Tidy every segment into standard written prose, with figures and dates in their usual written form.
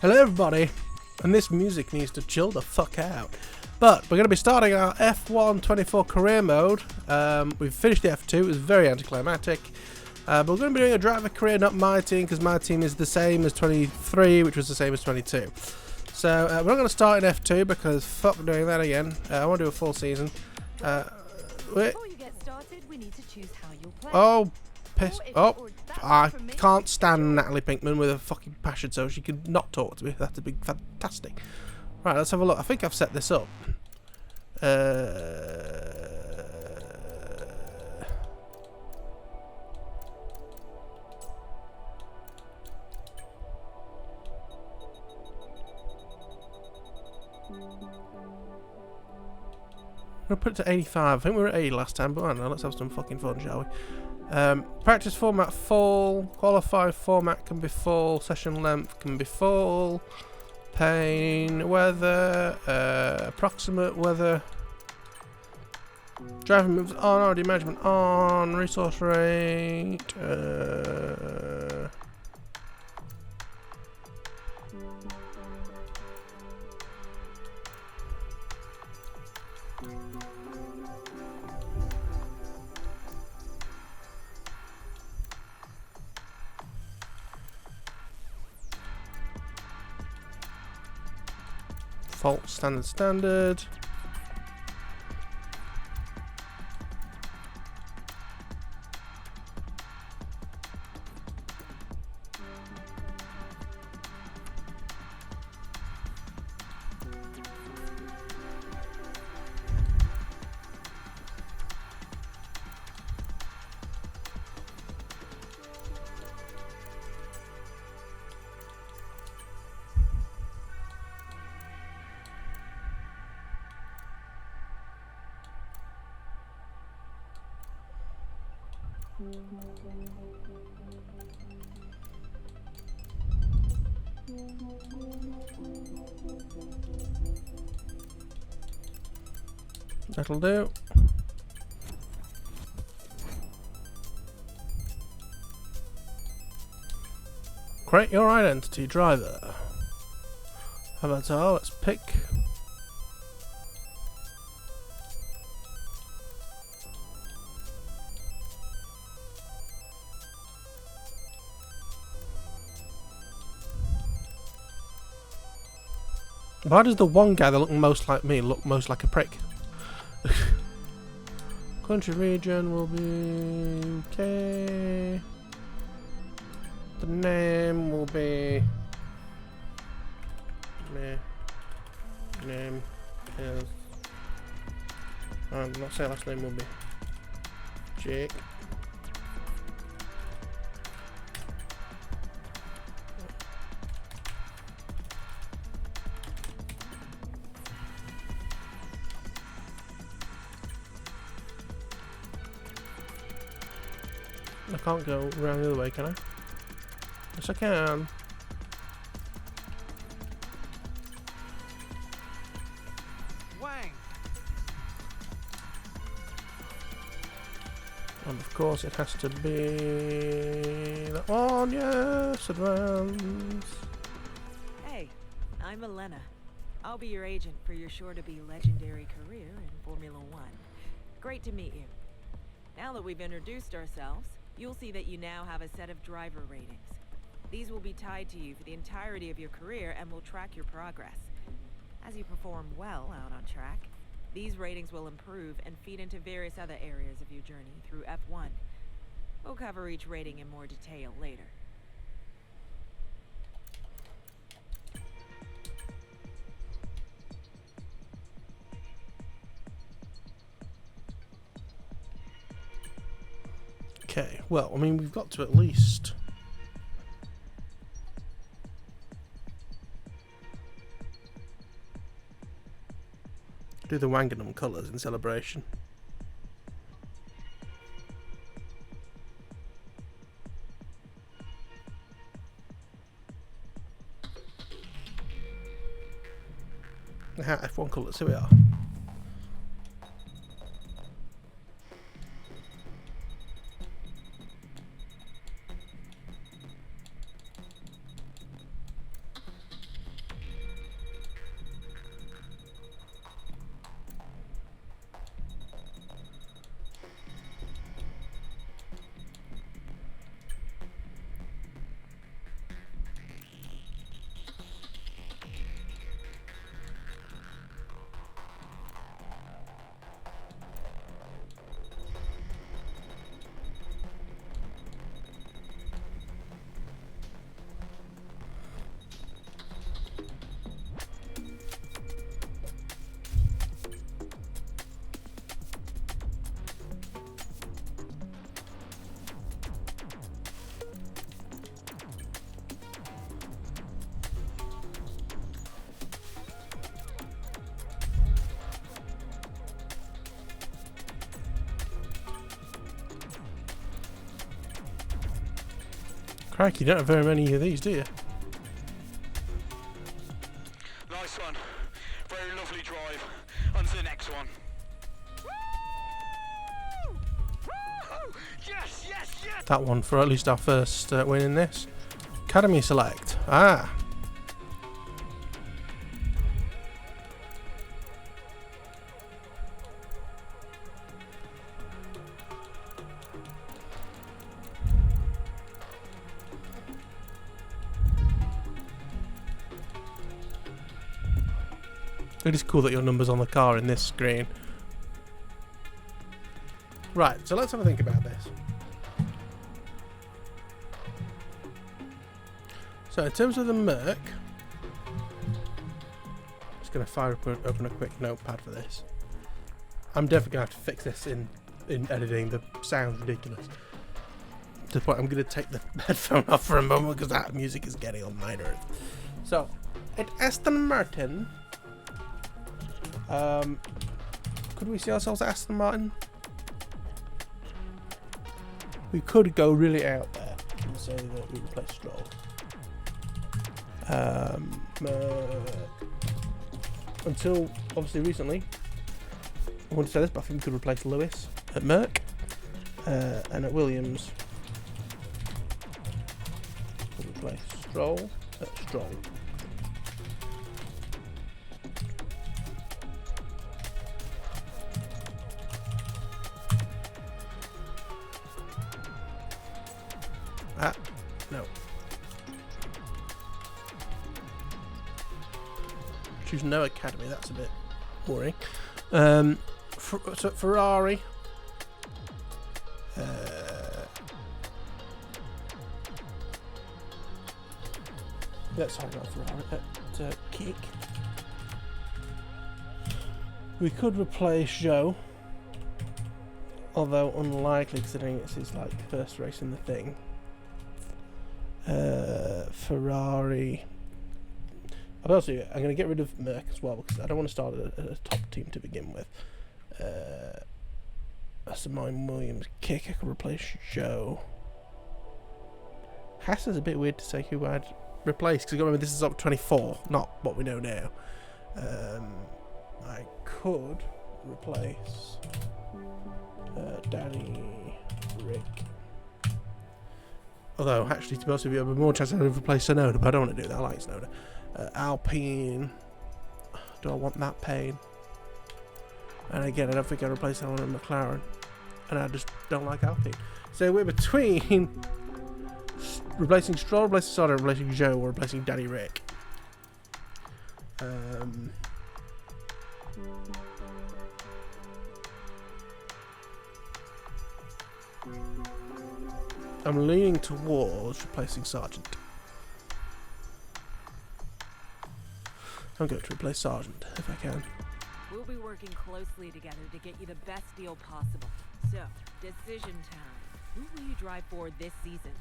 Hello everybody, and this music needs to chill the fuck out. But we're going to be starting our F1 24 career mode. We've finished the F2, it was very anticlimactic. But we're going to be doing a driver career, not my team, because my team is the same as 23, which was the same as 22. So we're not going to start in F2 because fuck doing that again. I want to do a full season. Before you get started, we need to choose how you'll play. Oh, piss. Oh, I can't stand Natalie Pinkman with a fucking passion, so she could not talk to me. That'd be fantastic. Right, let's have a look. I think I've set this up. I'm going to put it to 85. I think we were at 80 last time, but I don't know. Let's have some fucking fun, shall we? Practice format full. Qualify format can be full. Session length can be full. Pain, weather, approximate weather. Driving moves on, already management on. Resource rate. Fault standard. That'll do. Create your identity, driver. Avatar, let's pick. Why does the one guy that looked most like me look most like a prick? Country region will be UK. The name will be name is I'm not saying last name will be Jake. I can't go around the other way, can I? Yes, I can. Wang. And of course it has to be that one, yes, advance. Hey, I'm Elena. I'll be your agent for your sure-to-be legendary career in Formula 1. Great to meet you. Now that we've introduced ourselves, you'll see that you now have a set of driver ratings. These will be tied to you for the entirety of your career and will track your progress. As you perform well out on track, these ratings will improve and feed into various other areas of your journey through F1. We'll cover each rating in more detail later. Okay, well, I mean, we've got to at least do the Wangernumb colours in celebration. F1 colours, here we are. Crikey, you don't have very many of these, do you? Nice one. Very lovely drive. On to the next one. Yes, yes, yes! That one for at least our first win in this. Academy select. Ah. It is cool that your number's on the car in this screen. Right, so let's have a think about this. So in terms of the Merc, just going to open a quick notepad for this. I'm definitely going to have to fix this in editing. The sound's ridiculous. To the point I'm going to take the headphone off for a moment because that music is getting on my nerves. So, at Aston Martin, could we see ourselves at Aston Martin? We could go really out there and say that we replace Stroll. Until obviously recently, I wanted to say this, but I think we could replace Lewis at Merc, and at Williams, we'll replace Stroll at Stroll. No. Choose no academy, that's a bit boring. So Ferrari. Sorry, not Ferrari. At Kick. We could replace Joe. Although unlikely considering it's his first race in the thing. Ferrari. I'm going to get rid of Merc as well because I don't want to start a top team to begin with. That's mine. Williams. Kick. I could replace Joe. Haas is a bit weird to say who I'd replace because remember this is up 24, not what we know now. I could replace Danny, Rick. Although, actually, to be honest with you, I have more chance of replacing Sonoda, but I don't want to do that. I like Sonoda. Alpine. Do I want that pain? And again, I don't think I'd replace that one in McLaren. And I just don't like Alpine. So we're between replacing Stroll, replacing Sonoda, replacing Joe, or replacing Danny Rick. I'm leaning towards replacing Sargeant. I'm going to replace Sargeant if I can. We'll be working closely together to get you the best deal possible. So, decision time. Who will you drive for this season?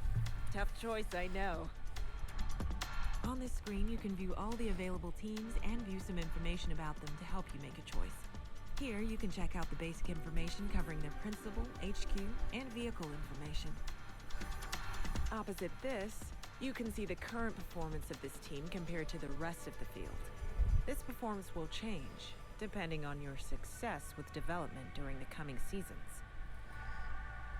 Tough choice, I know. On this screen, you can view all the available teams and view some information about them to help you make a choice. Here, you can check out the basic information covering their principal, HQ, and vehicle information. Opposite this, you can see the current performance of this team compared to the rest of the field. This performance will change, depending on your success with development during the coming seasons.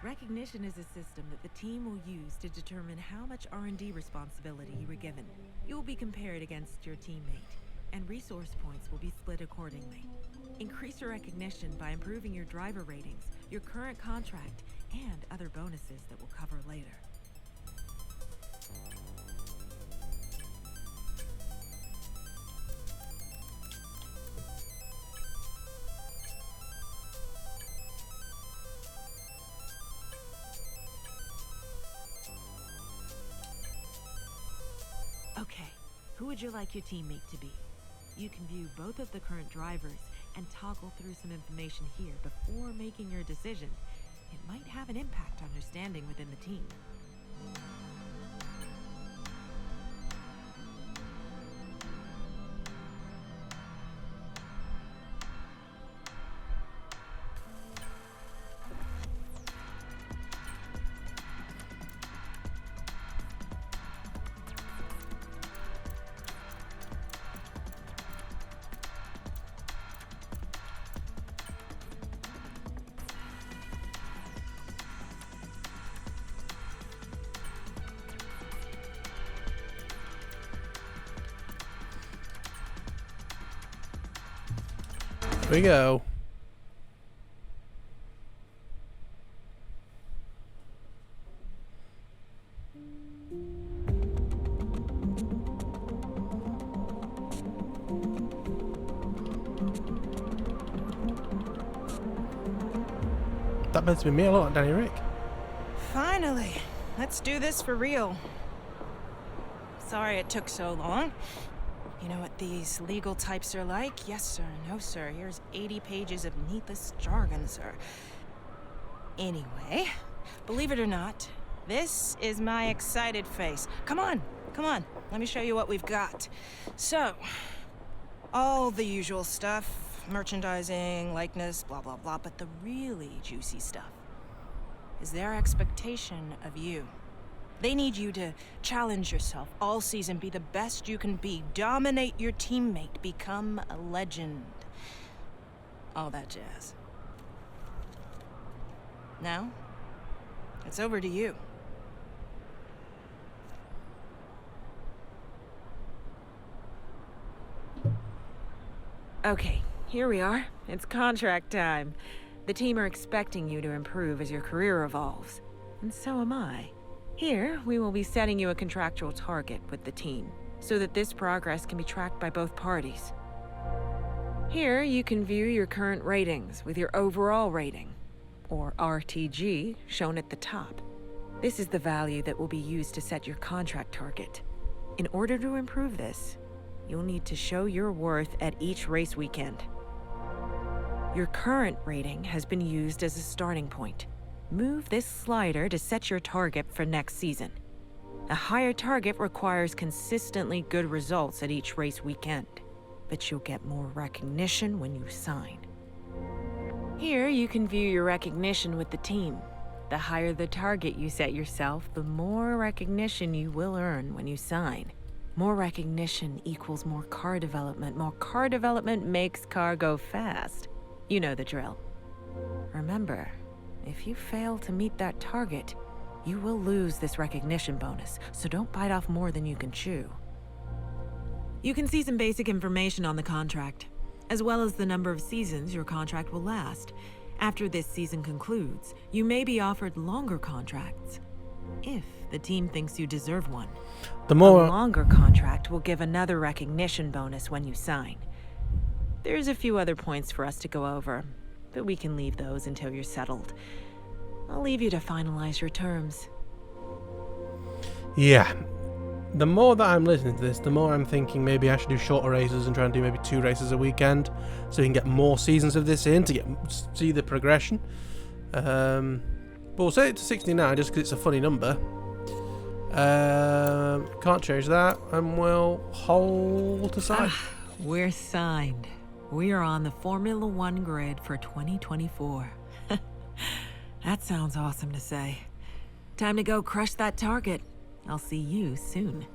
Recognition is a system that the team will use to determine how much R&D responsibility you were given. You will be compared against your teammate, and resource points will be split accordingly. Increase your recognition by improving your driver ratings, your current contract, and other bonuses that we'll cover later. Okay, who would you like your teammate to be? You can view both of the current drivers and toggle through some information here before making your decision. It might have an impact on your standing within the team. Here we go. That meant to be me a lot, Danny Rick. Finally, let's do this for real. Sorry it took so long. You know what these legal types are like? Yes, sir. No, sir. Here's 80 pages of needless jargon, sir. Anyway, believe it or not, this is my excited face. Come on, come on. Let me show you what we've got. So, all the usual stuff. Merchandising, likeness, blah, blah, blah. But the really juicy stuff is their expectation of you. They need you to challenge yourself all season, be the best you can be, dominate your teammate, become a legend. All that jazz. Now, it's over to you. Okay, here we are. It's contract time. The team are expecting you to improve as your career evolves. And so am I. Here, we will be setting you a contractual target with the team, so that this progress can be tracked by both parties. Here, you can view your current ratings with your overall rating, or RTG, shown at the top. This is the value that will be used to set your contract target. In order to improve this, you'll need to show your worth at each race weekend. Your current rating has been used as a starting point. Move this slider to set your target for next season. A higher target requires consistently good results at each race weekend, but you'll get more recognition when you sign. Here, you can view your recognition with the team. The higher the target you set yourself, the more recognition you will earn when you sign. More recognition equals more car development. More car development makes car go fast. You know the drill. Remember, if you fail to meet that target, you will lose this recognition bonus, so don't bite off more than you can chew. You can see some basic information on the contract, as well as the number of seasons your contract will last. After this season concludes, you may be offered longer contracts, if the team thinks you deserve one. A longer contract will give another recognition bonus when you sign. There's a few other points for us to go over, but we can leave those until you're settled. I'll leave you to finalize your terms. Yeah. The more that I'm listening to this, the more I'm thinking maybe I should do shorter races and try and do maybe 2 races a weekend, so we can get more seasons of this in to see the progression. But we'll set it to 69 just because it's a funny number. Can't change that, and we'll hold aside. We're signed. We are on the Formula 1 grid for 2024. That sounds awesome to say. Time to go crush that target. I'll see you soon.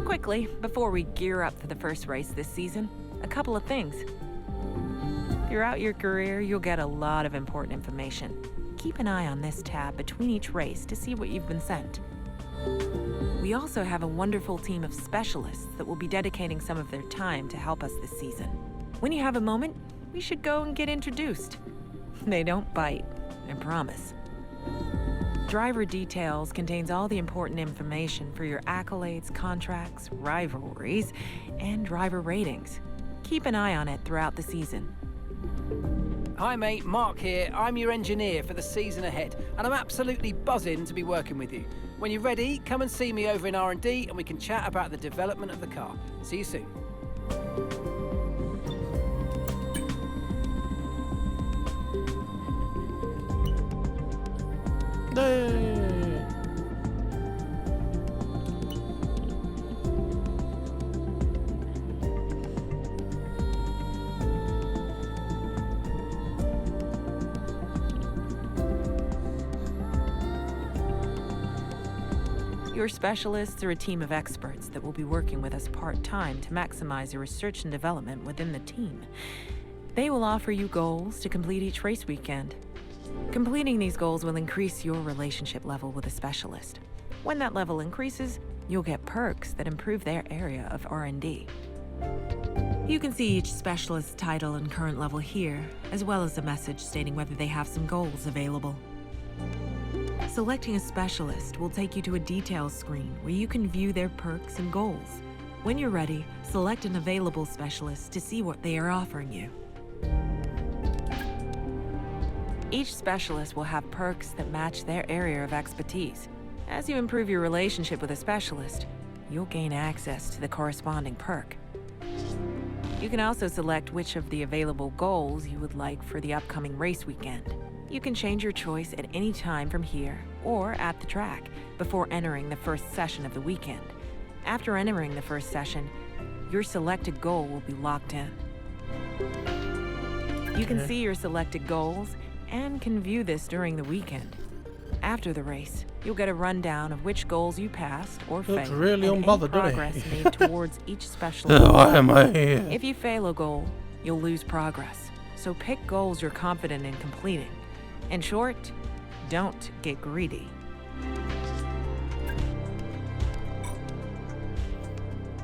Quickly, before we gear up for the first race this season, a couple of things. Throughout your career, you'll get a lot of important information. Keep an eye on this tab between each race to see what you've been sent. We also have a wonderful team of specialists that will be dedicating some of their time to help us this season. When you have a moment, we should go and get introduced. They don't bite, I promise. Driver Details contains all the important information for your accolades, contracts, rivalries, and driver ratings. Keep an eye on it throughout the season. Hi mate, Mark here. I'm your engineer for the season ahead, and I'm absolutely buzzing to be working with you. When you're ready, come and see me over in R&D and we can chat about the development of the car. See you soon. Yay. Your specialists are a team of experts that will be working with us part-time to maximize your research and development within the team. They will offer you goals to complete each race weekend. Completing these goals will increase your relationship level with a specialist. When that level increases, you'll get perks that improve their area of R&D. You can see each specialist's title and current level here, as well as a message stating whether they have some goals available. Selecting a specialist will take you to a details screen where you can view their perks and goals. When you're ready, select an available specialist to see what they are offering you. Each specialist will have perks that match their area of expertise. As you improve your relationship with a specialist, you'll gain access to the corresponding perk. You can also select which of the available goals you would like for the upcoming race weekend. You can change your choice at any time from here or at the track before entering the first session of the weekend. After entering the first session, your selected goal will be locked in. You can see your selected goals and can view this during the weekend. After the race, you'll get a rundown of which goals you passed or failed, really and unbothered, any doesn't progress he? made towards each specialist. Why am I here? If you fail a goal, you'll lose progress. So pick goals you're confident in completing. In short, don't get greedy.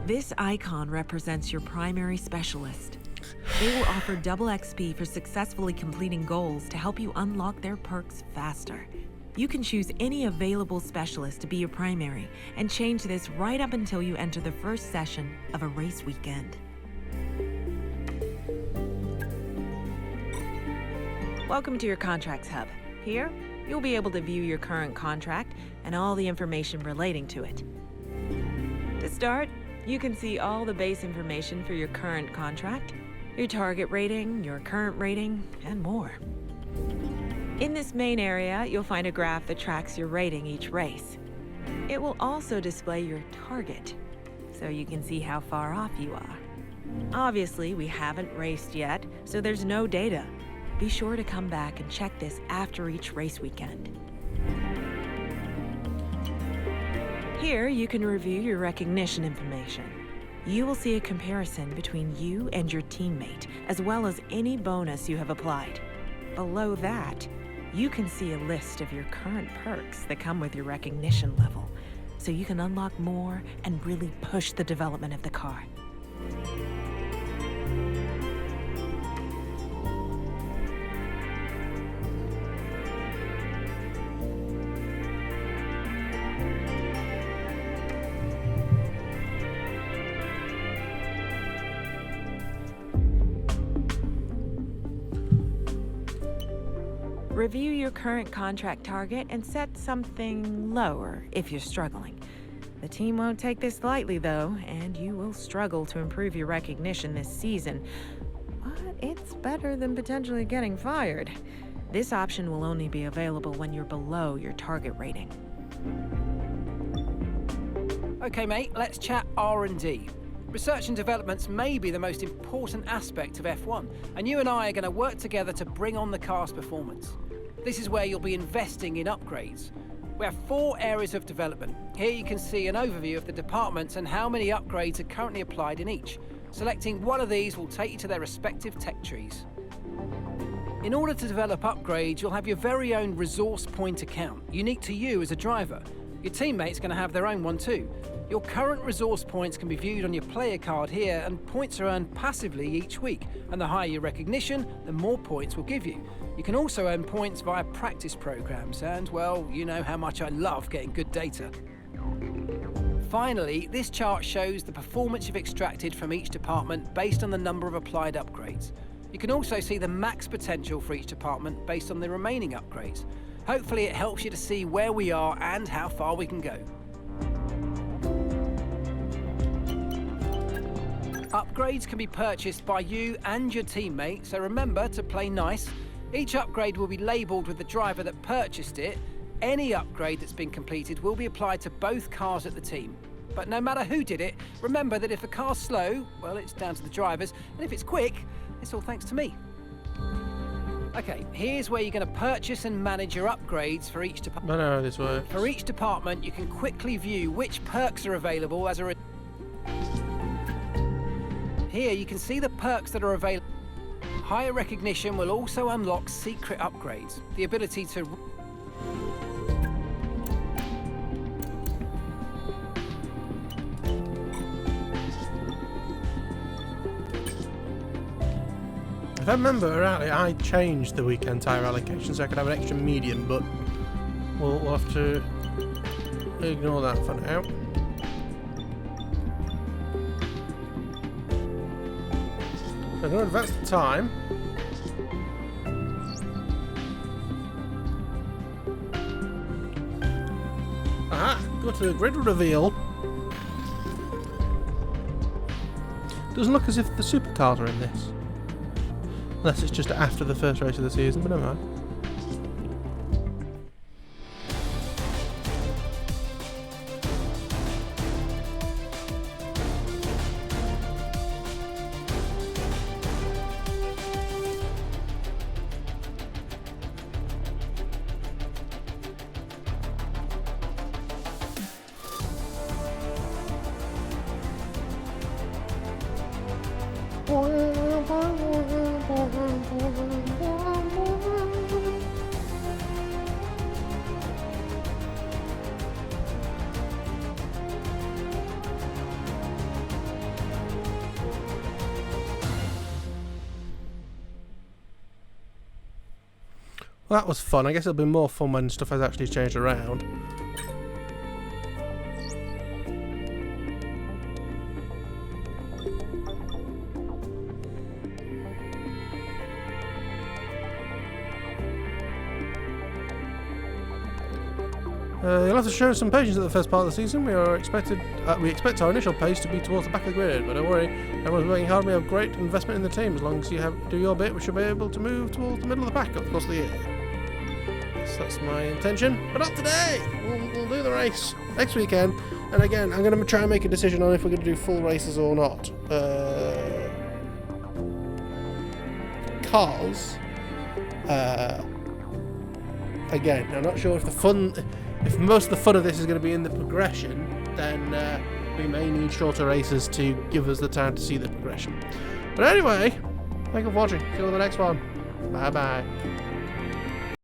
This icon represents your primary specialist. They will offer double XP for successfully completing goals to help you unlock their perks faster. You can choose any available specialist to be your primary and change this right up until you enter the first session of a race weekend. Welcome to your Contracts Hub. Here, you'll be able to view your current contract and all the information relating to it. To start, you can see all the base information for your current contract, your target rating, your current rating, and more. In this main area, you'll find a graph that tracks your rating each race. It will also display your target, so you can see how far off you are. Obviously, we haven't raced yet, so there's no data. Be sure to come back and check this after each race weekend. Here, you can review your recognition information. You will see a comparison between you and your teammate, as well as any bonus you have applied. Below that, you can see a list of your current perks that come with your recognition level, so you can unlock more and really push the development of the car. Review your current contract target and set something lower if you're struggling. The team won't take this lightly though, and you will struggle to improve your recognition this season. But it's better than potentially getting fired. This option will only be available when you're below your target rating. Okay, mate, let's chat R&D. Research and developments may be the most important aspect of F1, and you and I are going to work together to bring on the car's performance. This is where you'll be investing in upgrades. We have 4 areas of development. Here you can see an overview of the departments and how many upgrades are currently applied in each. Selecting one of these will take you to their respective tech trees. In order to develop upgrades, you'll have your very own resource point account, unique to you as a driver. Your teammate's going to have their own one too. Your current resource points can be viewed on your player card here, and points are earned passively each week, and the higher your recognition, the more points will give you. You can also earn points via practice programs, and well, you know how much I love getting good data. Finally, this chart shows the performance you've extracted from each department based on the number of applied upgrades. You can also see the max potential for each department based on the remaining upgrades. Hopefully it helps you to see where we are and how far we can go. Upgrades can be purchased by you and your teammate, so remember to play nice. Each upgrade will be labelled with the driver that purchased it. Any upgrade that's been completed will be applied to both cars at the team. But no matter who did it, remember that if the car's slow, well, it's down to the drivers, and if it's quick, it's all thanks to me. Okay, here's where you're going to purchase and manage your upgrades for each department. I know how this works. For each department, you can quickly view which perks are available as a... Here, you can see the perks that are available. Higher recognition will also unlock secret upgrades. The ability to... If I remember rightly, I changed the weekend tyre allocation so I could have an extra medium, but we'll have to ignore that for now. So I'm going to advance the time. Aha! Go to the grid reveal. Doesn't look as if the supercars are in this. Unless it's just after the first race of the season, but never mind. Well, that was fun. I guess it'll be more fun when stuff has actually changed around. You'll have to show some patience at the first part of the season. We expect our initial pace to be towards the back of the grid, but don't worry, everyone's working hard. We have great investment in the team. As long as you do your bit, we should be able to move towards the middle of the pack over the course of the year. Yes, that's my intention, but not today. We'll do the race next weekend, and again, I'm going to try and make a decision on if we're going to do full races or not. Because, again, I'm not sure if most of the fun of this is going to be in the progression, then we may need shorter races to give us the time to see the progression. But anyway, thank you for watching. See you on the next one. Bye bye.